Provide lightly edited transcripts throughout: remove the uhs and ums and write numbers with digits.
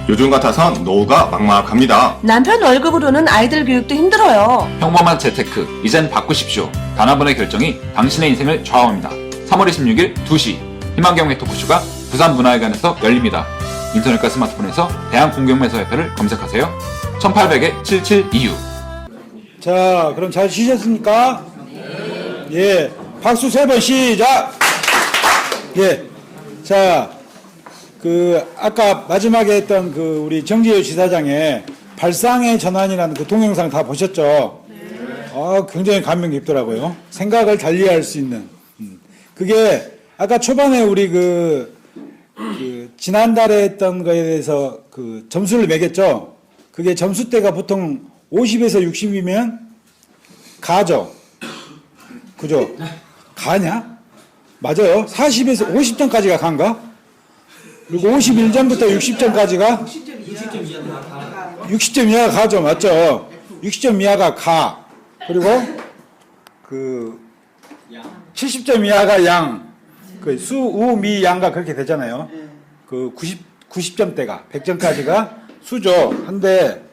요즘 같아선 노후가 막막합니다. 남편 월급으로는 아이들 교육도 힘들어요. 평범한 재테크, 이젠 바꾸십시오. 단 한 번의 결정이 당신의 인생을 좌우합니다. 3월 26일 2시 희망경매 토크쇼가 부산문화회관에서 열립니다. 인터넷과 스마트폰에서 대한공경매수협회를 검색하세요. 1800-7726. 자, 그럼 잘 쉬셨습니까? 예. 박수 3번 시작! 예. 자, 아까 마지막에 했던 우리 정지효 지사장의 발상의 전환이라는 그 동영상 다 보셨죠? 굉장히 감명 깊더라고요. 생각을 달리할 수 있는. 그게 아까 초반에 우리 지난달에 했던 거에 대해서 점수를 매겼죠? 그게 점수대가 보통 50에서 60이면 가죠? 그죠? 가냐? 맞아요. 40에서 50점까지가 간가? 그리고 51점부터 60점까지가 60점 이하가 가죠. 맞죠? 60점 이하가 가. 그리고 70점 이하가 양. 수, 우, 미, 양가 그렇게 되잖아요. 90점대가 100점까지가 수죠. 한데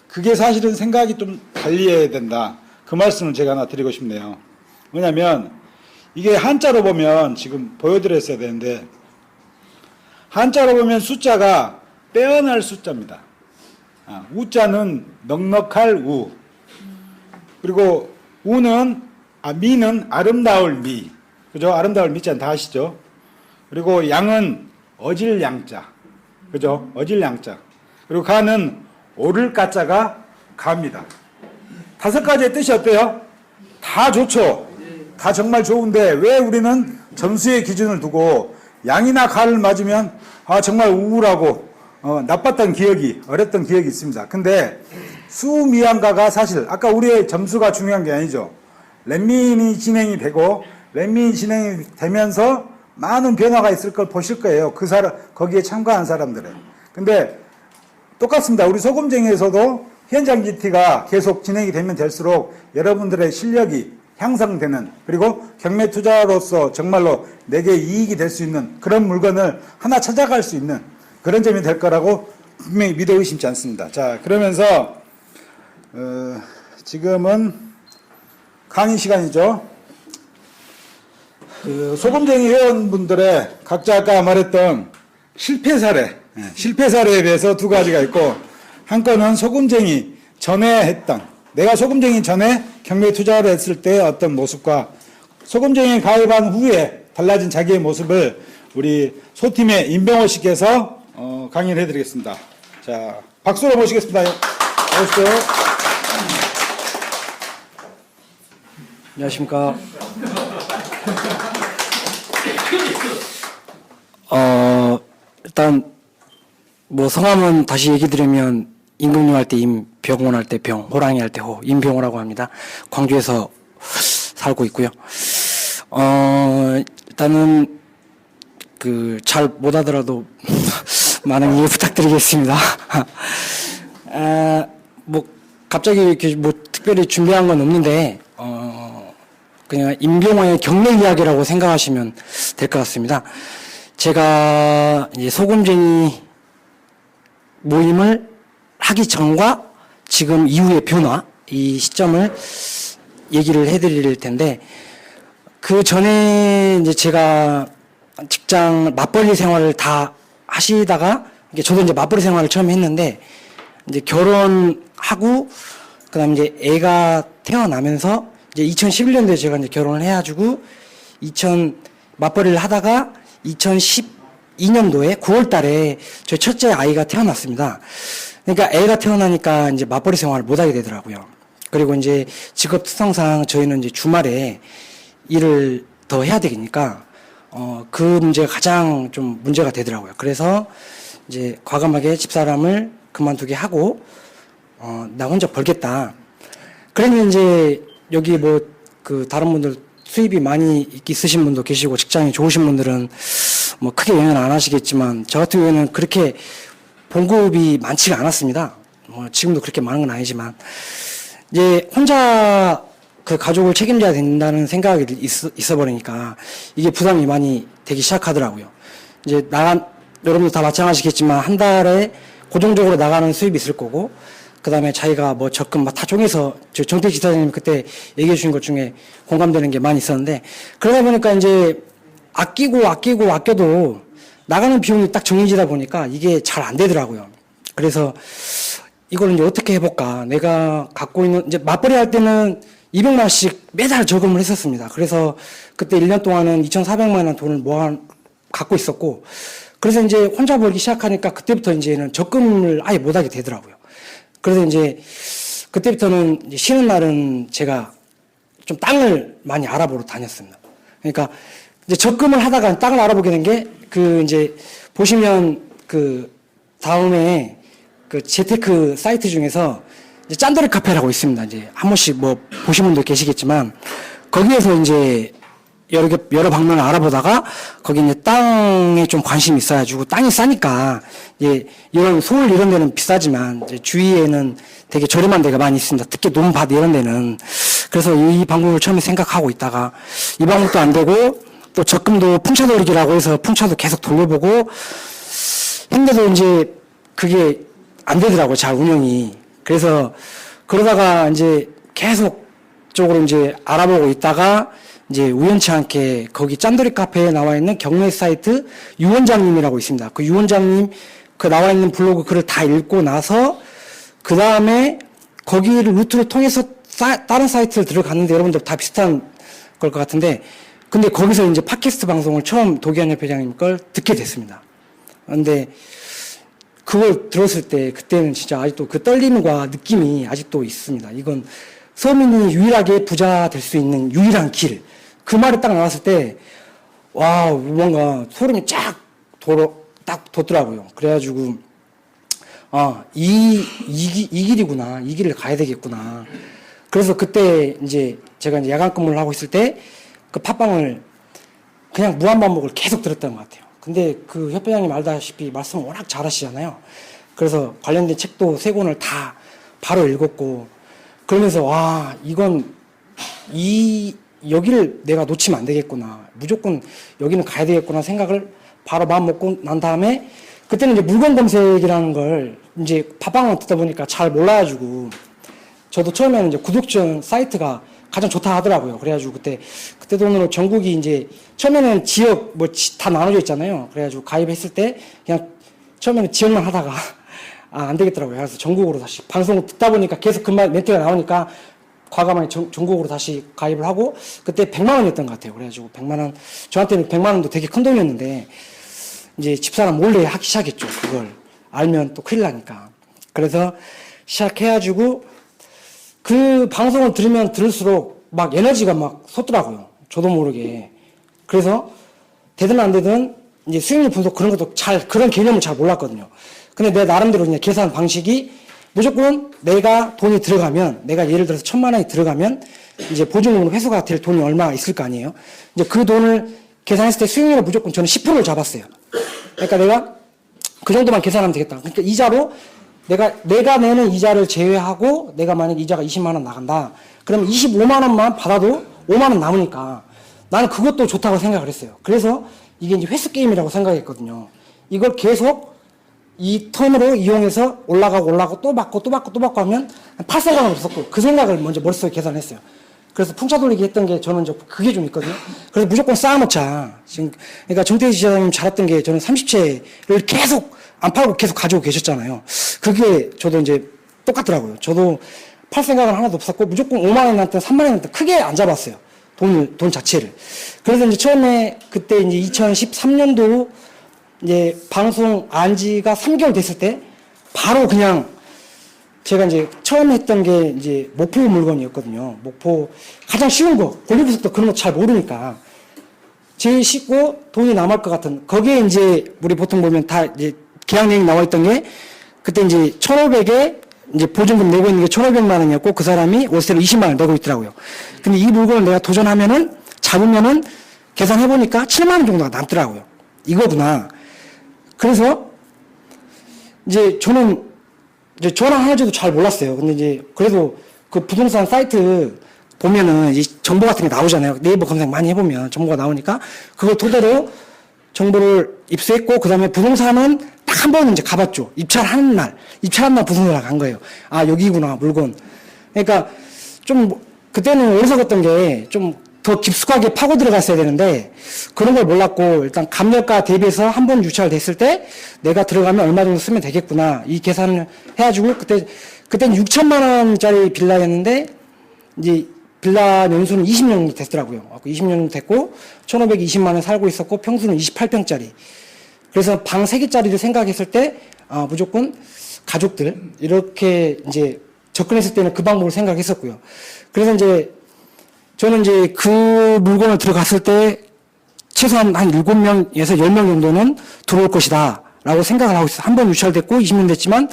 그게 사실은 생각이 좀 달리해야 된다. 그 말씀을 제가 하나 드리고 싶네요. 왜냐면 이게 한자로 보면 지금 보여드렸어야 되는데 한자로 보면 숫자가 빼어날 숫자입니다. 우자는 넉넉할 우. 그리고 미는 아름다울 미. 그죠? 아름다울 미자는 다 아시죠? 그리고 양은 어질 양자. 그죠? 어질 양자. 그리고 가는 오를 가자가 가입니다. 5가지의 뜻이 어때요? 다 좋죠? 다 정말 좋은데 왜 우리는 점수의 기준을 두고 양이나 가를 맞으면 정말 우울하고 나빴던 기억이 어렸던 기억이 있습니다. 근데 수미양가가 사실 아까 우리의 점수가 중요한 게 아니죠. 렛민이 진행이 되고 렛민이 진행이 되면서 많은 변화가 있을 걸 보실 거예요. 거기에 참가한 사람들은. 근데 똑같습니다. 우리 소금쟁이에서도 현장 GT가 계속 진행이 되면 될수록 여러분들의 실력이 향상되는, 그리고 경매 투자로서 정말로 내게 이익이 될 수 있는 그런 물건을 하나 찾아갈 수 있는 그런 점이 될 거라고 분명히 믿어 의심치 않습니다. 자, 그러면서 지금은 강의 시간이죠. 소금쟁이 회원분들의 각자 아까 말했던 실패 사례에 대해서 2가지가 있고, 한 건은 소금쟁이 전에 했던, 내가 소금쟁이 전에 경매 투자를 했을 때 어떤 모습과 소금쟁이 가입한 후에 달라진 자기의 모습을 우리 소팀의 임병호 씨께서 강의를 해드리겠습니다. 자, 박수로 모시겠습니다. 오십시오. 안녕하십니까. 일단 성함은 다시 얘기 드리면 임금님 할 때 임, 병원 할 때 병, 호랑이 할 때 호, 임병호라고 합니다. 광주에서 살고 있고요. 일단은 잘 못하더라도 많은 이해 부탁드리겠습니다. 갑자기 이렇게 특별히 준비한 건 없는데 그냥 임병호의 경례 이야기라고 생각하시면 될 것 같습니다. 제가 이제 소금쟁이 모임을 하기 전과 지금 이후의 변화, 이 시점을 얘기를 해드릴 텐데, 그 전에 이제 제가 직장 맞벌이 생활을 다 하시다가, 저도 이제 맞벌이 생활을 처음 했는데, 이제 결혼하고, 그 다음에 이제 애가 태어나면서, 이제 2011년도에 제가 이제 결혼을 해가지고, 맞벌이를 하다가 2012년도에 9월 달에 저희 첫째 아이가 태어났습니다. 그러니까 애가 태어나니까 이제 맞벌이 생활을 못하게 되더라고요. 그리고 이제 직업 특성상 저희는 이제 주말에 일을 더 해야 되니까, 그 문제가 가장 좀 문제가 되더라고요. 그래서 이제 과감하게 집사람을 그만두게 하고, 나 혼자 벌겠다. 그러면 이제 여기 다른 분들 수입이 많이 있으신 분도 계시고 직장이 좋으신 분들은 크게 영향 안 하시겠지만, 저 같은 경우에는 그렇게 봉급이 많지가 않았습니다. 지금도 그렇게 많은 건 아니지만, 이제 혼자 가족을 책임져야 된다는 생각이 있어버리니까 이게 부담이 많이 되기 시작하더라고요. 이제 여러분도 다 마찬가지겠지만 한 달에 고정적으로 나가는 수입이 있을 거고, 그 다음에 자기가 뭐 적금 막 다 쪼개서, 정택 지사님 그때 얘기해 주신 것 중에 공감되는 게 많이 있었는데, 그러다 보니까 이제 아껴도 나가는 비용이 딱 정해지다 보니까 이게 잘 안 되더라고요. 그래서 이걸 이제 어떻게 해볼까. 내가 갖고 있는, 이제 맞벌이 할 때는 200만원씩 매달 저금을 했었습니다. 그래서 그때 1년 동안은 2,400만원 돈을 갖고 있었고, 그래서 이제 혼자 벌기 시작하니까 그때부터 이제는 적금을 아예 못하게 되더라고요. 그래서 이제 그때부터는 이제 쉬는 날은 제가 좀 땅을 많이 알아보러 다녔습니다. 그러니까 이제 적금을 하다가 땅을 알아보게 된 게 이제 보시면 다음에 재테크 사이트 중에서 이제 짠돌이 카페라고 있습니다. 이제 한 번씩 뭐 보신 분도 계시겠지만 거기에서 이제 여러 방면을 알아보다가 거기 이제 땅에 좀 관심이 있어가지고 땅이 싸니까 이제 이런 서울 이런 데는 비싸지만 이제 주위에는 되게 저렴한 데가 많이 있습니다. 특히 논밭 이런 데는. 그래서 이 방법을 처음에 생각하고 있다가 이 방법도 안 되고 또 적금도 풍차 돌리기라고 해서 풍차도 계속 돌려보고 했는데도 이제 그게 안 되더라고요. 잘 운영이. 그래서 그러다가 이제 계속 쪽으로 이제 알아보고 있다가 이제 우연치 않게 거기 짠돌이 카페에 나와 있는 경매 사이트 유 원장님이라고 있습니다. 그 유 원장님 나와 있는 블로그 글을 다 읽고 나서 그 다음에 거기를 루트를 통해서 다른 사이트를 들어갔는데 여러분들 다 비슷한 걸 것 같은데 근데 거기서 이제 팟캐스트 방송을 처음 도기한 협회장님 걸 듣게 됐습니다. 근데 그걸 들었을 때 그때는 진짜 아직도 그 떨림과 느낌이 아직도 있습니다. 이건 서민이 유일하게 부자 될 수 있는 유일한 길. 그 말이 딱 나왔을 때, 와, 뭔가 소름이 딱 돋더라고요. 그래가지고, 이 길이구나. 이 길을 가야 되겠구나. 그래서 그때 이제 제가 이제 야간 근무를 하고 있을 때 그 팟빵을 그냥 무한반복을 계속 들었던 것 같아요. 근데 그 협회장님 알다시피 말씀을 워낙 잘하시잖아요. 그래서 관련된 책도 3권을 다 바로 읽었고, 그러면서 와 이건 여기를 내가 놓치면 안 되겠구나, 무조건 여기는 가야 되겠구나 생각을 바로 마음 먹고 난 다음에 그때는 이제 물건 검색이라는 걸 이제 팟빵을 듣다 보니까 잘 몰라가지고 저도 처음에는 이제 구독 지원 사이트가 가장 좋다 하더라고요. 그래가지고 그때 돈으로 전국이 이제 처음에는 지역 뭐 다 나눠져 있잖아요. 그래가지고 가입했을 때 그냥 처음에는 지역만 하다가 안 되겠더라고요. 그래서 전국으로 다시 방송을 듣다 보니까 계속 그 멘트가 나오니까 과감하게 전국으로 다시 가입을 하고 그때 100만 원이었던 것 같아요. 그래가지고 100만 원, 저한테는 100만 원도 되게 큰 돈이었는데 이제 집사람 몰래 하기 시작했죠. 그걸 알면 또 큰일 나니까. 그래서 시작해가지고 그 방송을 들으면 들을수록 막 에너지가 막 솟더라고요. 저도 모르게. 그래서 되든 안 되든 이제 수익률 분석 그런 것도 그런 개념을 잘 몰랐거든요. 근데 내 나름대로 그냥 계산 방식이 무조건 내가 돈이 들어가면, 내가 예를 들어서 1,000만 원이 들어가면 이제 보증금으로 회수가 될 돈이 얼마 있을 거 아니에요. 이제 그 돈을 계산했을 때 수익률을 무조건 저는 10%를 잡았어요. 그러니까 내가 그 정도만 계산하면 되겠다. 그러니까 이자로 내가 내는 이자를 제외하고 내가 만약 이자가 20만 원 나간다. 그러면 25만 원만 받아도 5만 원 남으니까 나는 그것도 좋다고 생각을 했어요. 그래서 이게 이제 회수 게임이라고 생각했거든요. 이걸 계속 이 턴으로 이용해서 올라가고 또 받고 하면 8생각은 없었고 그 생각을 먼저 머릿속에 계산했어요. 그래서 풍차 돌리기 했던 게 저는 이제 그게 좀 있거든요. 그래서 무조건 쌓아놓자. 지금 그러니까 정태희 지사님 잘했던 게 저는 30채를 계속 안 팔고 계속 가지고 계셨잖아요. 그게 저도 이제 똑같더라고요. 저도 팔 생각은 하나도 없었고 무조건 5만 원 났든 3만 원 났든 크게 안 잡았어요. 돈 자체를. 그래서 이제 처음에 그때 이제 2013년도 이제 방송 안 지가 3개월 됐을 때 바로 그냥 제가 이제 처음 했던 게 이제 목포 물건이었거든요. 목포 가장 쉬운 거, 권리분석도 그런 거 잘 모르니까 제일 쉽고 돈이 남을 것 같은 거기에 이제 우리 보통 보면 다 이제 계약내용이 나와 있던 게 그때 이제 1,500에 이제 보증금 내고 있는 게 1,500만 원이었고 그 사람이 월세로 20만 원 내고 있더라고요. 근데 이 물건을 내가 도전하면은 잡으면은 계산해보니까 7만 원 정도가 남더라고요. 이거구나. 그래서 이제 저는 이제 전화 하나도 잘 몰랐어요. 근데 이제 그래도 그 부동산 사이트 보면은 이 정보 같은 게 나오잖아요. 네이버 검색 많이 해보면 정보가 나오니까 그걸 토대로 정보를 입수했고, 그 다음에 부동산은 딱 한 번 이제 가봤죠. 입찰하는 날 부동산을 간 거예요. 아, 여기구나, 물건. 그러니까 좀, 그때는 어리석었던 게 좀 더 깊숙하게 파고 들어갔어야 되는데, 그런 걸 몰랐고, 일단 감정가 대비해서 한 번 유찰됐을 때, 내가 들어가면 얼마 정도 쓰면 되겠구나. 이 계산을 해가지고, 그때는 6천만 원짜리 빌라였는데, 이제 빌라 연수는 20년 정도 됐더라고요. 20년 정도 됐고 1,520만 원 살고 있었고 평수는 28평짜리. 그래서 방 3개짜리를 생각했을 때 무조건 가족들 이렇게 이제 접근했을 때는 그 방법을 생각했었고요. 그래서 이제 저는 이제 그 물건을 들어갔을 때 최소한 한 7명에서 10명 정도는 들어올 것이다 라고 생각을 하고 있어요. 한 번 유찰됐고 20년 됐지만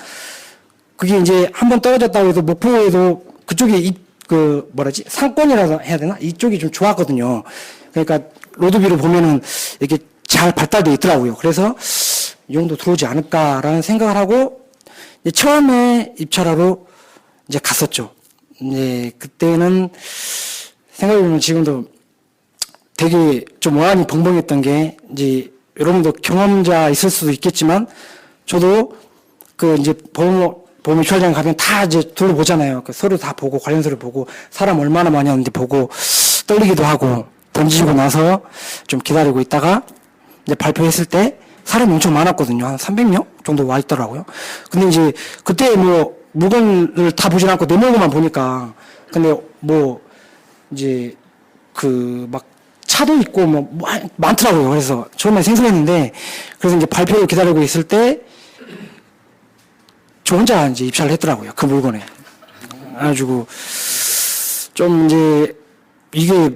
그게 이제 한 번 떨어졌다고 해도 목포에도 그쪽에 상권이라고 해야 되나? 이쪽이 좀 좋았거든요. 그러니까 로드뷰를 보면은 이렇게 잘 발달되어 있더라고요. 그래서 이 정도 들어오지 않을까라는 생각을 하고 이제 처음에 입찰하러 이제 갔었죠. 이제 그때는 생각해보면 지금도 되게 좀 어안이 벙벙했던 게 이제 여러분도 경험자 있을 수도 있겠지만 저도 그 이제 보험 입찰장 가면 다 이제 둘러보잖아요. 그 서류 다 보고 관련서를 보고 사람 얼마나 많이 왔는데 보고 떨리기도 하고 던지고 나서 좀 기다리고 있다가 이제 발표했을 때 사람이 엄청 많았거든요. 한 300명 정도 와 있더라고요. 근데 이제 그때 뭐 물건을 다 보진 않고 내 얼굴만 보니까 근데 뭐 이제 그 막 차도 있고 뭐 많더라고요. 그래서 처음에 생소했는데 그래서 이제 발표를 기다리고 있을 때 저 혼자 이제 입찰을 했더라고요. 그 물건에. 그래가지고, 좀 이제, 이게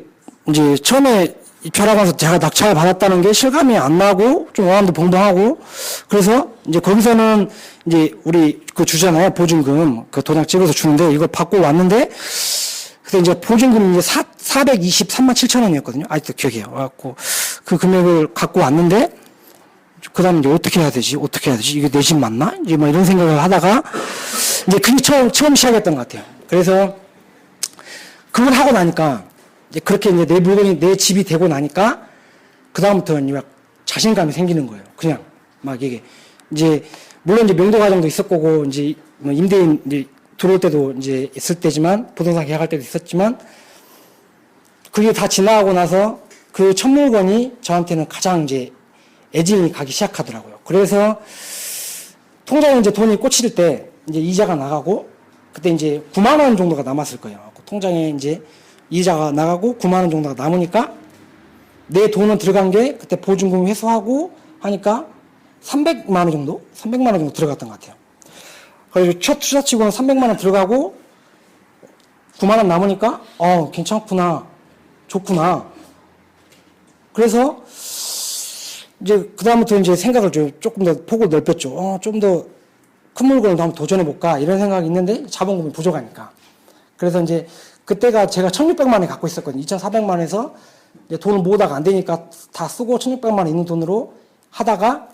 이제 처음에 입찰하면서 제가 낙찰을 받았다는 게 실감이 안 나고, 좀 어안도 벙벙하고, 그래서 이제 거기서는 이제 우리 그 주잖아요. 보증금. 그 도장 찍어서 주는데, 이걸 받고 왔는데, 그때 이제 보증금이 이제 423만 7천 원이었거든요. 아직도 기억해요. 그래갖고, 그 금액을 갖고 왔는데, 그 다음에 이제 어떻게 해야 되지? 이게 내 집 맞나? 이제 뭐 이런 생각을 하다가, 이제 그게 처음 시작했던 것 같아요. 그래서, 그걸 하고 나니까, 이제 그렇게 이제 내 물건이 내 집이 되고 나니까, 그다음부터는 막 자신감이 생기는 거예요. 그냥, 막 이게, 이제, 물론 이제 명도 과정도 있을 거고, 이제, 뭐 임대인 이제 들어올 때도 이제 있을 때지만, 부동산 계약할 때도 있었지만, 그게 다 지나가고 나서 그 첫 물건이 저한테는 가장 이제 애증이 가기 시작하더라고요. 그래서 통장에 이제 돈이 꽂힐 때 이제 이자가 나가고 그때 이제 9만 원 정도가 남았을 거예요. 통장에 이제 이자가 나가고 9만 원 정도가 남으니까 내 돈은 들어간 게 그때 보증금 회수하고 하니까 300만 원 정도 들어갔던 것 같아요. 그래서 첫 투자치고는 300만 원 들어가고 9만 원 남으니까 괜찮구나, 좋구나. 그래서 이제 그다음부터 이제 생각을 조금 더 폭을 넓혔죠. 좀 더 큰 물건을 한번 도전해볼까 이런 생각이 있는데 자본금이 부족하니까. 그래서 이제 그때가 제가 1,600만 원에 갖고 있었거든요. 2,400만 원에서 이제 돈을 모으다가 안 되니까 다 쓰고 1,600만 원 있는 돈으로 하다가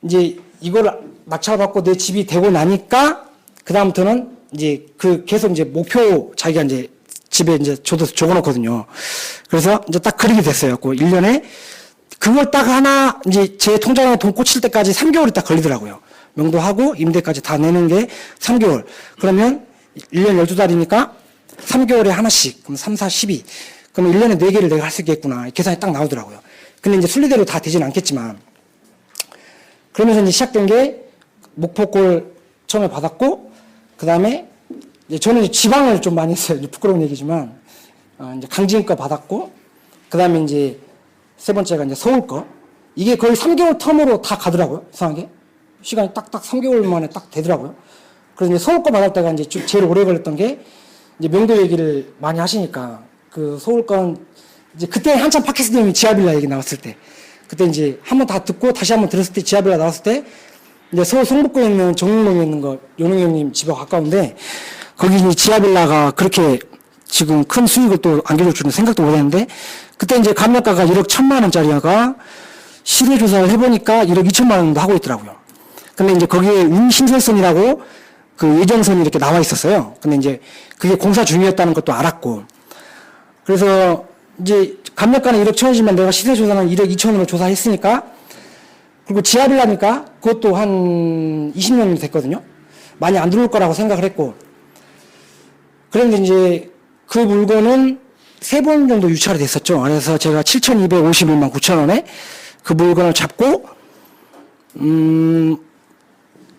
이제 이걸 낙찰받고 내 집이 되고 나니까 그다음부터는 이제 그 계속 이제 목표 자기가 이제 집에 이제 저도 적어놓거든요. 그래서 이제 딱 그리게 됐어요. 그 1년에 그걸 딱 하나 이제 제 통장에 돈 꽂힐 때까지 3개월이 딱 걸리더라고요. 명도하고 임대까지 다 내는 게 3개월. 그러면 1년 12달이니까 3개월에 하나씩. 그럼 3, 4, 12. 그러면 1년에 4개를 내가 할 수 있겠구나. 계산이 딱 나오더라고요. 근데 이제 순리대로 다 되진 않겠지만. 그러면서 이제 시작된 게 목포골 처음에 받았고, 그 다음에 저는 이제 지방을 좀 많이 했어요. 이제 부끄러운 얘기지만. 이제 강진 거 받았고, 그 다음에 이제 세 번째가 이제 서울 거. 이게 거의 3개월 텀으로 다 가더라고요. 이상하게. 시간이 딱딱 3개월 만에 딱 되더라고요. 그래서 이제 서울 거 받을 때가 이제 제일 오래 걸렸던 게 이제 명도 얘기를 많이 하시니까 그 서울 건 이제 그때 한참 팟캐스트 내용이 지하빌라 얘기 나왔을 때 그때 이제 한번 다 듣고 다시 한번 들었을 때 지하빌라 나왔을 때 이제 서울 성북구에 있는 정릉동에 있는 거 용웅 형님 집하고 가까운데 거기 이제 지하빌라가 그렇게 지금 큰 수익을 또 안겨줄 줄은 생각도 못 했는데 그때 이제 감정가가 1억 1,000만 원짜리가 실외 조사를 해보니까 1억 2천만 원도 하고 있더라고요. 근데 이제 거기에 운신설선이라고 그 예정선이 이렇게 나와 있었어요. 근데 이제 그게 공사 중이었다는 것도 알았고. 그래서 이제 감정가는 1억 1,000이지만 내가 시세 조사는 1억 2천으로 조사했으니까, 그리고 지하빌라니까 그것도 한 20년 정도 됐거든요. 많이 안 들어올 거라고 생각을 했고, 그런데 이제 그 물건은 3번 정도 유찰이 됐었죠. 그래서 제가 7,251만 9천 원에 그 물건을 잡고,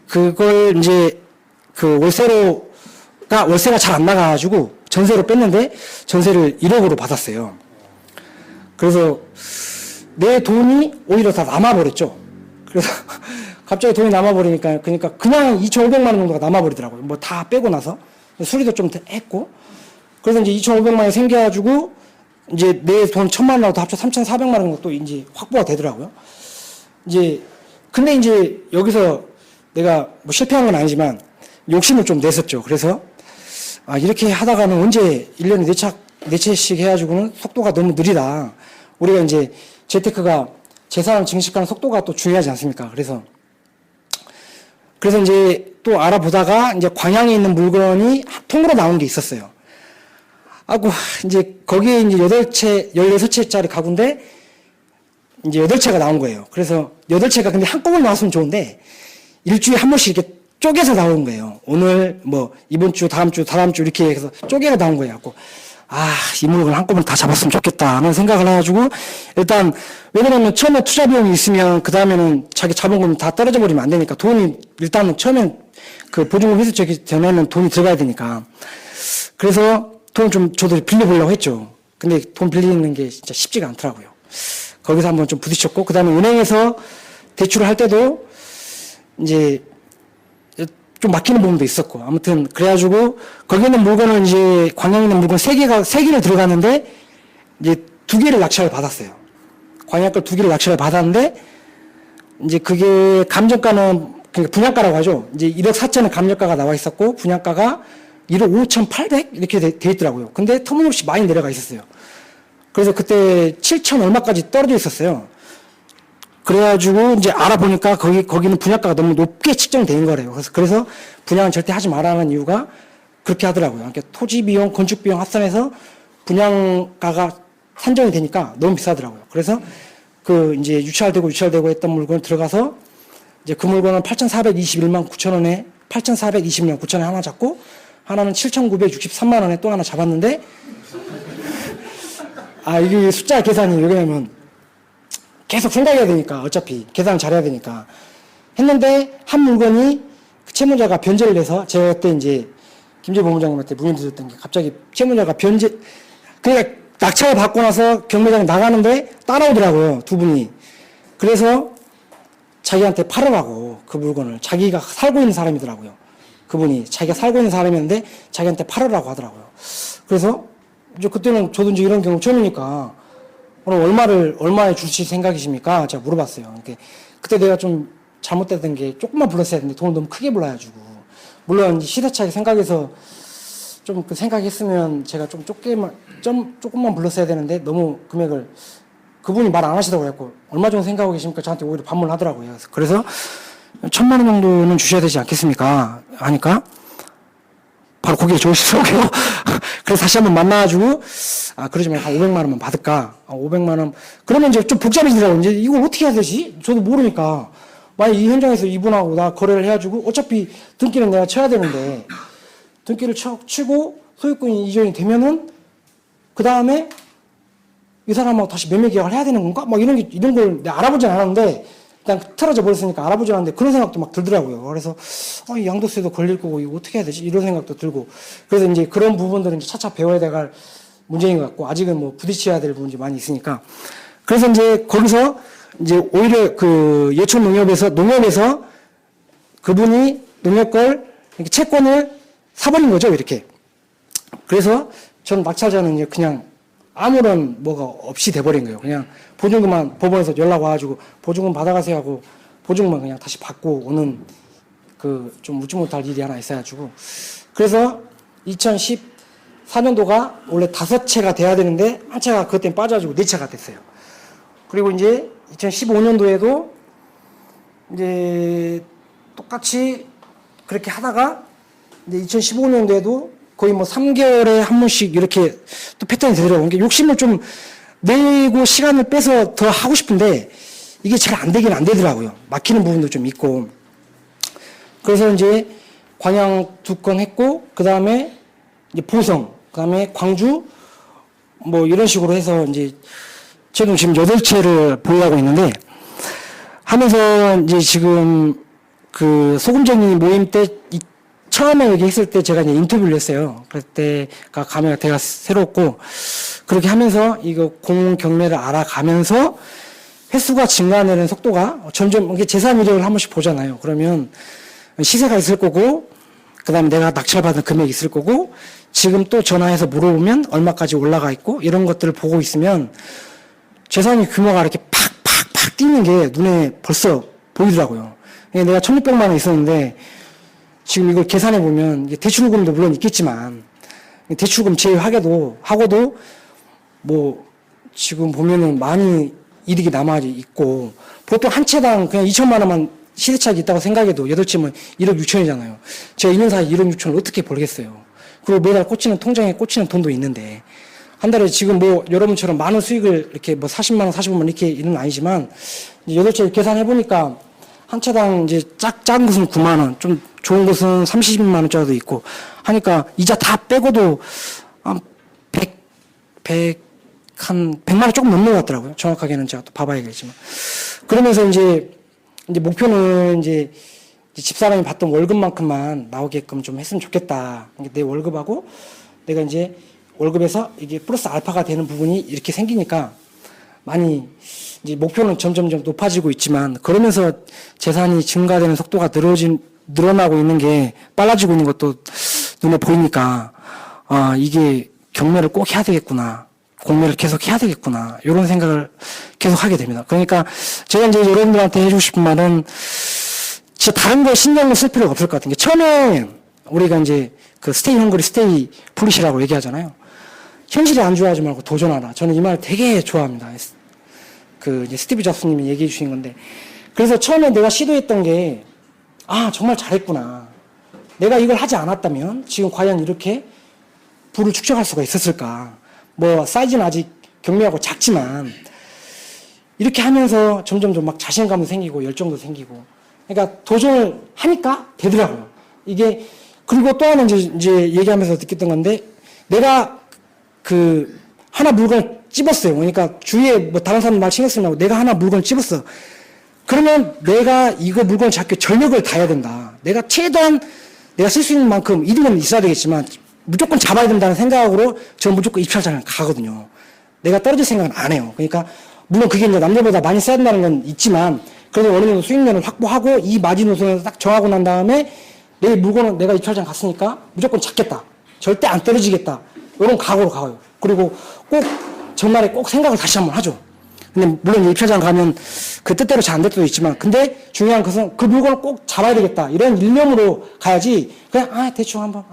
그걸 이제 그 월세가 잘 안 나가가지고 전세로 뺐는데 전세를 1억으로 받았어요. 그래서 내 돈이 오히려 다 남아버렸죠. 그래서 갑자기 돈이 남아버리니까 그냥 2,500만 원 정도가 남아버리더라고요. 뭐 다 빼고 나서 수리도 좀 했고, 그래서 이제 2,500만 원이 생겨가지고 이제 내 돈 1,000만 원하고 합쳐 3,400만 원 정도 또 이제 확보가 되더라고요. 근데 이제 여기서 내가 뭐 실패한 건 아니지만 욕심을 좀 냈었죠. 그래서 이렇게 하다가는 언제 1년에 4채씩 해가지고는 속도가 너무 느리다. 우리가 이제 재테크가 재산을 증식하는 속도가 또 중요하지 않습니까? 그래서 이제 또 알아보다가 이제 광양에 있는 물건이 통으로 나온 게 있었어요. 이제 거기에 이제 16채짜리 가구인데 이제 8채가 나온 거예요. 그래서 8채가 근데 한꺼번에 나왔으면 좋은데 일주일에 한 번씩 이렇게 쪼개서 나오는 거예요. 오늘 뭐 이번 주, 다음 주 이렇게 해서 쪼개서 나온 거예요. 이 물건 한꺼번에 다 잡았으면 좋겠다 하는 생각을 해가지고, 일단 왜냐면 처음에 투자 비용이 있으면 그 다음에는 자기 자본금 다 떨어져 버리면 안 되니까, 돈이 일단은 처음엔 그 보증금 회수 저기 전에는 돈이 들어가야 되니까, 그래서 돈 좀 저도 빌려보려고 했죠. 근데 돈 빌리는 게 진짜 쉽지가 않더라고요. 거기서 한번 좀 부딪혔고, 그 다음에 은행에서 대출을 할 때도 이제 좀 막히는 부분도 있었고, 아무튼 그래가지고 거기 있는 물건을 이제 광양에 있는 물건 3개를 들어갔는데 이제 2개를 낙찰을 받았어요. 광양 걸 2개를 낙찰을 받았는데 이제 그게 감정가는 분양가라고 하죠. 이제 1억 4천은 감정가가 나와 있었고 분양가가 1억 5,800 이렇게 돼 있더라고요. 근데 터무니없이 많이 내려가 있었어요. 그래서 그때 7천 얼마까지 떨어져 있었어요. 그래가지고 이제 알아보니까 거기는 분양가가 너무 높게 측정되는 거래요. 그래서 분양은 절대 하지 말라는 이유가 그렇게 하더라고요. 그러니까 토지 비용, 건축 비용 합산해서 분양가가 산정이 되니까 너무 비싸더라고요. 그래서 이제 유찰되고 했던 물건 들어가서 이제 그 물건은 8,421만 9천 원에 8,420만 9천 원에 하나 잡고, 하나는 7,963만 원에 또 하나 잡았는데, 이게 숫자 계산이 왜냐면 계속 생각해야 되니까, 어차피 계산을 잘해야 되니까 했는데, 한 물건이 그 채무자가 변제를 해서, 제가 그때 이제 김재 본부장님한테 문의 드렸던 게, 갑자기 채무자가 그러니까 낙찰을 받고 나서 경매장에 나가는데 따라오더라고요, 2분이. 그래서 자기한테 팔으라고, 그 물건을. 자기가 살고 있는 사람이더라고요. 그분이 자기가 살고 있는 사람이었는데 자기한테 팔으라고 하더라고요. 그래서 이제 그때는 저도 이제 이런 경우 처음이니까, 오늘 얼마에 주실 생각이십니까? 제가 물어봤어요. 그때 내가 좀 잘못됐던 게 조금만 불렀어야 되는데 돈을 너무 크게 불러가지고, 물론 시세 차익 생각해서 좀 그 생각했으면 제가 좀 조금만 불렀어야 되는데, 너무 금액을 그분이 말 안 하시더라고요. 그래갖고 얼마 정도 생각하고 계십니까? 저한테 오히려 반문을 하더라고요. 그래서 1,000만 원 정도는 주셔야 되지 않겠습니까? 하니까 바로 고개를 조으시더라고요. 그래서 다시 한번 만나가지고, 그러지 말고 한 500만 원만 받을까? 500만 원. 그러면 이제 좀 복잡해지더라고요. 이제 이걸 어떻게 해야 되지? 저도 모르니까. 만약 이 현장에서 이분하고 나 거래를 해가지고, 어차피 등기는 내가 쳐야 되는데, 등기를 치고 소유권 이전이 되면은, 그 다음에 이 사람하고 다시 매매 계약을 해야 되는 건가? 이런 걸 내가 알아보진 않았는데, 그냥 틀어져 버렸으니까 알아보지 않았는데 그런 생각도 막 들더라고요. 그래서 이 양도세도 걸릴 거고 이거 어떻게 해야 되지? 이런 생각도 들고, 그래서 이제 그런 부분들은 이제 차차 배워야 될 문제인 것 같고, 아직은 뭐 부딪혀야 될 부분이 많이 있으니까. 그래서 이제 거기서 이제 오히려 그 예촌 농협에서 그분이 농협 걸 이렇게 채권을 사버린 거죠, 이렇게. 그래서 전 낙찰자는 이제 그냥 아무런 뭐가 없이 돼버린 거예요. 그냥 보증금만 법원에서 연락 와가지고 보증금 받아가세요 하고 보증금만 그냥 다시 받고 오는 그 좀 웃지 못할 일이 하나 있어가지고, 그래서 2014년도가 원래 5채가 돼야 되는데 한 채가 그것 때문에 빠져가지고 4채가 됐어요. 그리고 이제 2015년도에도 이제 똑같이 그렇게 하다가 이제 2015년도에도 거의 뭐 3개월에 한 번씩 이렇게 또 패턴이 되더라고요. 그러니까 욕심을 좀 내고 시간을 빼서 더 하고 싶은데 이게 잘 안 되긴 안 되더라고요. 막히는 부분도 좀 있고. 그래서 이제 광양 2건 했고, 그 다음에 이제 보성, 그 다음에 광주, 뭐 이런 식으로 해서 이제 지금 8채를 보유하고 있는데, 하면서 이제 지금 그 소금쟁이 모임 때 처음에 여기 했을 때 제가 이제 인터뷰를 했어요. 그럴 때가 감회가 되게 새롭고, 그렇게 하면서 이거 공 경매를 알아가면서 횟수가 증가하는 속도가 점점 이게 재산 이력을 한 번씩 보잖아요. 그러면 시세가 있을 거고, 그 다음에 내가 낙찰받은 금액이 있을 거고, 지금 또 전화해서 물어보면 얼마까지 올라가 있고, 이런 것들을 보고 있으면 재산이 규모가 이렇게 팍팍팍 뛰는 게 눈에 벌써 보이더라고요. 내가 1,600만 원 있었는데, 지금 이걸 계산해 보면 대출금도 물론 있겠지만, 대출금 제외하고도 뭐 지금 보면은 많이 이득이 남아 있고, 보통 한 채당 그냥 2천만 원만 시세차익이 있다고 생각해도 8채면 1억 6천이잖아요. 제가 2년 사이에 1억 6천을 어떻게 벌겠어요. 그리고 매달 통장에 꽂히는 돈도 있는데, 한 달에 지금 뭐 여러분처럼 많은 수익을 이렇게 뭐 40만 원, 45만 원 이렇게 있는 아니지만, 8채 계산해 보니까 한 채당 이제 작은 것은 9만 원, 좀 좋은 것은 30만 원짜리도 있고 하니까 이자 다 빼고도 한 100만 원 조금 넘는 것 같더라고요. 정확하게는 제가 또 봐봐야겠지만. 그러면서 이제 목표는 이제 집사람이 받던 월급만큼만 나오게끔 좀 했으면 좋겠다. 내 월급하고 내가 이제 월급에서 이게 플러스 알파가 되는 부분이 이렇게 생기니까 많이 이제 목표는 점점 높아지고 있지만, 그러면서 재산이 증가되는 속도가 늘어나고 있는 게 빨라지고 있는 것도 눈에 보이니까, 이게 경매를 꼭 해야 되겠구나. 공매를 계속 해야 되겠구나. 이런 생각을 계속 하게 됩니다. 그러니까 제가 이제 여러분들한테 해주고 싶은 말은, 진짜 다른 거에 신경을 쓸 필요가 없을 것 같은 게, 처음에 우리가 이제 그 스테이 헝그리 스테이 풀리시라고 얘기하잖아요. 현실이 안 좋아하지 말고 도전하라. 저는 이 말 되게 좋아합니다. 그 이제 스티브 잡스님이 얘기해 주신 건데, 그래서 처음에 내가 시도했던 게, 정말 잘했구나. 내가 이걸 하지 않았다면 지금 과연 이렇게 부를 축적할 수가 있었을까. 뭐 사이즈는 아직 경매하고 작지만 이렇게 하면서 점점 막 자신감도 생기고 열정도 생기고, 그러니까 도전을 하니까 되더라고요. 이게, 그리고 또 하나 이제 얘기하면서 느꼈던 건데, 내가 그 하나 물건을 찝었어요. 그러니까 주위에 뭐 다른 사람 말 신경 쓰려고 내가 하나 물건을 찝었어. 그러면 내가 이거 물건을 잡기 전력을 다해야 된다. 내가 최대한 내가 쓸 수 있는 만큼 이득은 있어야 되겠지만 무조건 잡아야 된다는 생각으로 저는 무조건 입찰장을 가거든요. 내가 떨어질 생각은 안 해요. 그러니까 물론 그게 이제 남들보다 많이 써야 된다는 건 있지만, 그래도 어느 정도 수익률을 확보하고 이 마지노선에서 딱 정하고 난 다음에 내 물건은 내가 입찰장 갔으니까 무조건 잡겠다. 절대 안 떨어지겠다. 이런 각오로 가요. 그리고 꼭 전날에 꼭 생각을 다시 한번 하죠. 근데 물론 입찰장 가면 그 뜻대로 잘 안 될 수도 있지만, 근데 중요한 것은 그 물건을 꼭 잡아야 되겠다. 이런 일념으로 가야지, 그냥 대충 한번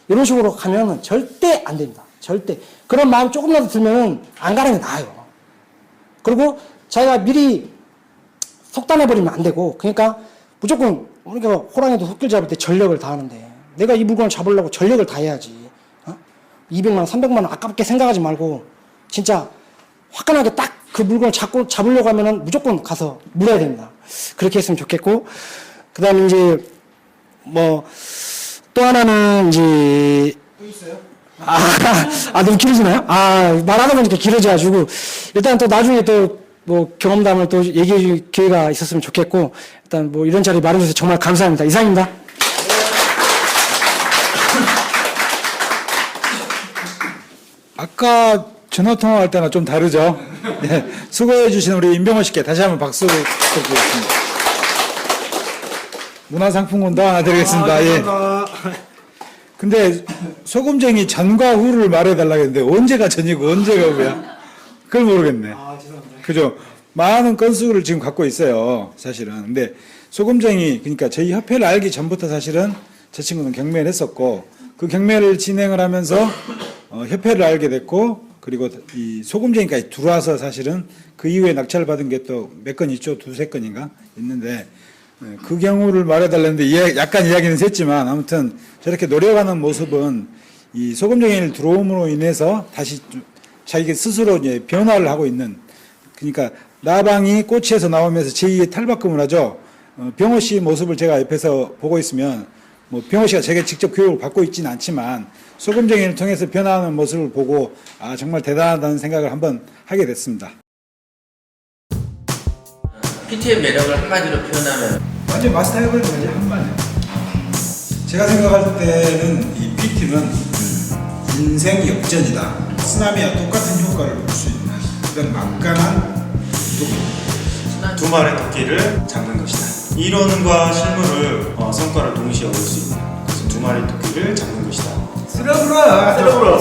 이런 식으로 가면은 절대 안 됩니다. 절대. 그런 마음이 조금이라도 들면은 안 가는 게 나아요. 그리고 자기가 미리 속단해버리면 안 되고, 그러니까 무조건 우리가 호랑이도 흙길 잡을 때 전력을 다하는데, 내가 이 물건을 잡으려고 전력을 다해야지. 200만 원, 300만 원 아깝게 생각하지 말고 진짜 화끈하게 딱 그 물건을 잡으려고 하면은 무조건 가서 물어야 됩니다. 그렇게 했으면 좋겠고, 그 다음에 이제 뭐 또 하나는 이제 또 있어요? 너무 길어지나요? 말하다 보니까 길어져가지고, 일단 또 나중에 또 뭐 경험담을 또 얘기해 줄 기회가 있었으면 좋겠고, 일단 뭐 이런 자리 마련해주셔서 정말 감사합니다. 이상입니다. 아까 전화통화할 때랑 좀 다르죠? 네, 수고해주신 우리 임병호 씨께 다시 한번 박수 부탁드리겠습니다. 문화상품권도 하나 드리겠습니다. 예. 근데 소금쟁이 전과 후를 말해달라고 했는데, 언제가 전이고 언제가 후야? 그걸 모르겠네. 죄송합니다. 그죠? 많은 건수를 지금 갖고 있어요, 사실은. 근데 소금쟁이, 그러니까 저희 협회를 알기 전부터 사실은 저 친구는 경매를 했었고, 그 경매를 진행을 하면서 협회를 알게 됐고, 그리고 이 소금쟁이까지 들어와서 사실은 그 이후에 낙찰을 받은 게 또 몇 건 있죠. 2-3건인가 있는데, 그 경우를 말해달라는데 약간 이야기는 샜지만, 아무튼 저렇게 노력하는 모습은 이 소금쟁이를 들어옴으로 인해서 다시 자기 스스로 이제 변화를 하고 있는, 그러니까 나방이 꼬치에서 나오면서 제2의 탈바꿈을 하죠. 병호 씨 모습을 제가 옆에서 보고 있으면 뭐 병호 씨가 제게 직접 교육을 받고 있지는 않지만 소금쟁이를 통해서 변화하는 모습을 보고 아 정말 대단하다는 생각을 한번 하게 됐습니다. PT의 매력을 한마디로 표현하면 완전 마스터해버리는 거지 한반에. 제가 생각할 때는 이 PT는 인생 역전이다. 쓰나미와 똑같은 효과를 볼 수 있는 그런 막강한 운동입니다. 두 마리 토끼를 잡는 것이다. 이론과 실물을 성과를 동시에 얻을 수 있는 그래서 두 마리 토끼를 잡는 것이다. 쓸어불어.